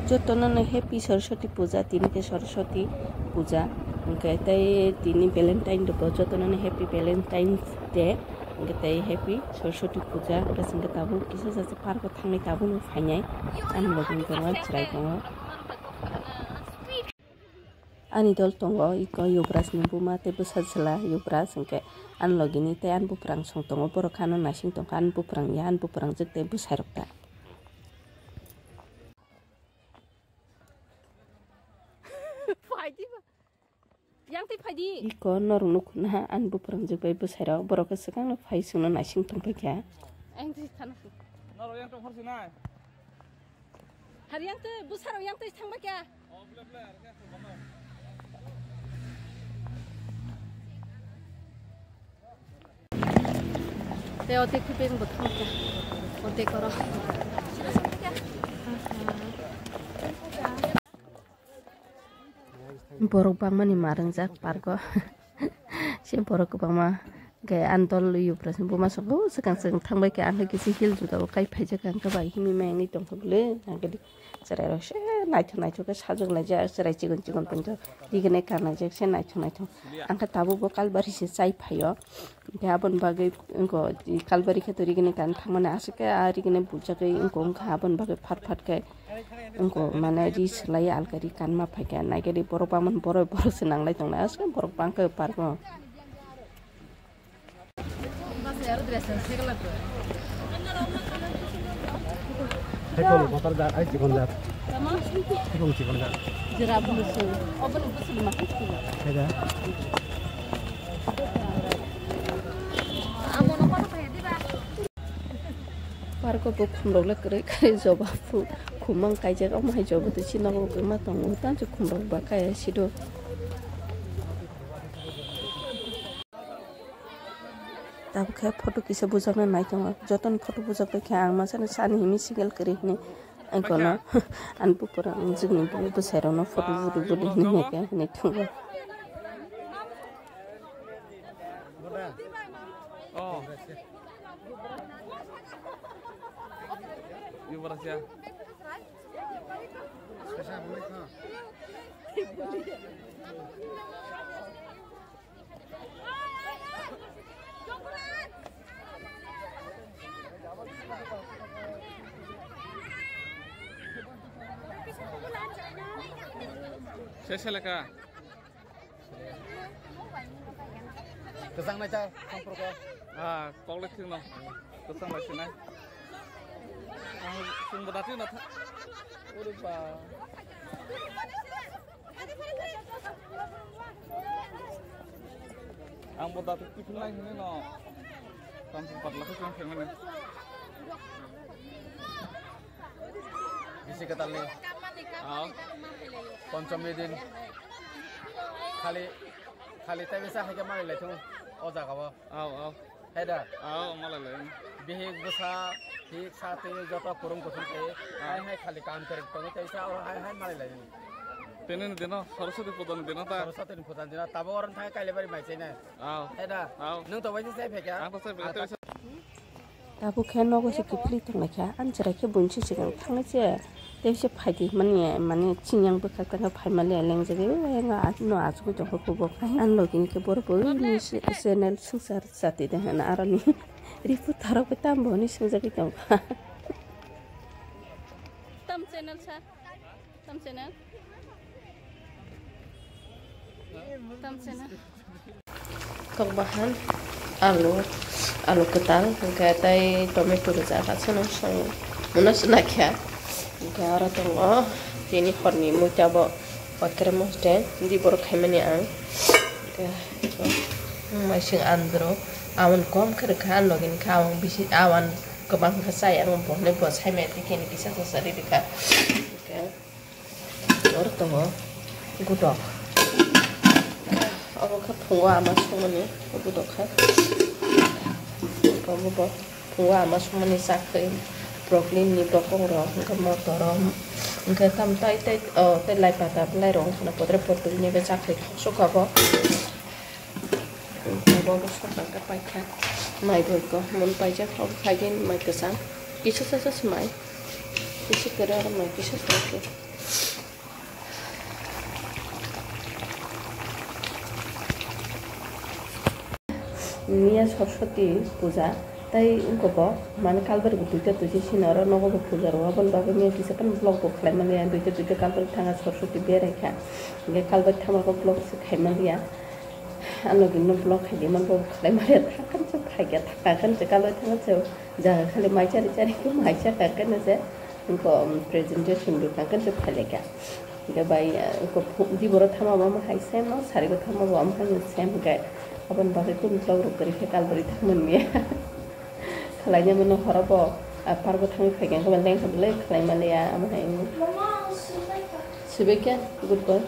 Jotono happy Saraswati Puja, tini ke Saraswati Puja. Kita tini Valentine do jotono happy Valentine's Day. Kita happy Saraswati Puja. Kita singkat tabu kisah sasa parko thangai tabu nu fanyai. An logun tongo cerai tongo. Ani dol tongo iko yubras nimbu ma te besar sela yubras singke an logini te an buprang song tongo borokano nasing tongo an buprang ya an buprang jek te besarokta. Yang ti phadi iko norung nukuna an buprang jek bai besarok borok sekang phai sungna nasing tongpa kya ang ti thana noro yang tong horsina har yang te busaro yang te thangba kya oh bla bla ka thangba te ote khipeng botham kya ote koro borok bangmani marangjak parko si borok bangma ge antol yuprasin buma sogo sekang sekang thangbai ke anha kisi hil juda kai phaija kan ka bai himi mangni tongkhle nagedi serai rose naitho ke sajog laja serai chigon panjo digene kana je se naitho angka tabu bo kalbari se chai phayo abon bagai ko kalbari ke tori gene kan thangmane asike ari gene bujakai ko abon bagai phat ke engko mana ris lai alkari kan ma phaikan nagedi borok bamon borok senanglai tongna asike borok bangke parko Hekol motor dar ai cikon dar. Hekol cikon dar. Jerap busu. Oben busu makan kilo. Heda. Amo no kono payadi ba. Parko bo khumrok la kare joba fu khumang kaija ka mai joba tu chinago ko ma tong utan chu khumrok ba kaya sido. Tabu kayak foto kisah bujangna naik tong joton foto bujak kayak ang masa sani himi single kiri ni angkona anpu perang jengni bu besarono foto budi ni kayak ni tong oh Yuvrasya Saya ka. Kesang na cha, sampur ko. Kolek sih no. Kesang lagi na. Sung berarti na. Udah ba. Ang berarti tipin lagi ni no. Sampai 4 lagi kan filmnya. Bisi ketal ni. Ponchomni din khali ta bisa ha ke mari le thung oja ka ba heda Malah bihi busa hi sate jota kurung kusum ke hai khali काम करे तो ते सा और hai mari le Tenen dina Saraswati Puja dina ta Saraswati Puja dina tabo orang thai kaile bari mai chene heda nung to wai sai phekya ang to sai tabu kayak nogo si kipli tong nakya anjara ke bunchi sigang thangna che devse phadi mane chinyang bekak tanga phaimale leng jage nga no asku jong ko bo an login ke bor ni channel sungsar sati de na arani ripu tharo pe tam boni sungjagi tong tam channel sa tam channel kok bahan alu ketal kayak tay tomato jaga senang sang mana senak ya gara tunggu ini horni mau coba buat kremus deh di borok kemana ang masih andro awan kom kerkan login kawang bisi awan kebang kesaya ngumpul nih buat saya metik ini bisa selesai dekat orang tunggu gudok aku kepunga masuk mana gudok kan kamu bawa punga masuk mana sakit broccoli ni brokong roh ke motor ke tam tai lai patah lai rong na potre portulnya be sakit suka apa bawa suka ke pakai mai boy ko mun pakai kau kagen mai kesan kisah semai kisah kerana mai kisah sakit niya Saraswati puja tai ungko mane kalbar gu tuita tuji sinara nogo gu puja ro abon babe me kisa kan vlog bo khlaimali an duita kalbar thanga Saraswati berekha ge kalbar thama ko vlog se khaimali ano ginno vlog khali man bo khlaimali thakan se phaiga thakakan se kalbar thanga se ja khali mai chari ko mai cha kan se ungko presentation du kan se phalega ge bai ko di boro thama ma hai sem no sari ko thama bo am kan sem ge abon babe kun vlog ro kari ke kalbar thaman me khalainya mono horabo pargo thangi phaigen ko leng khabele khalai malia amai sibeka good boy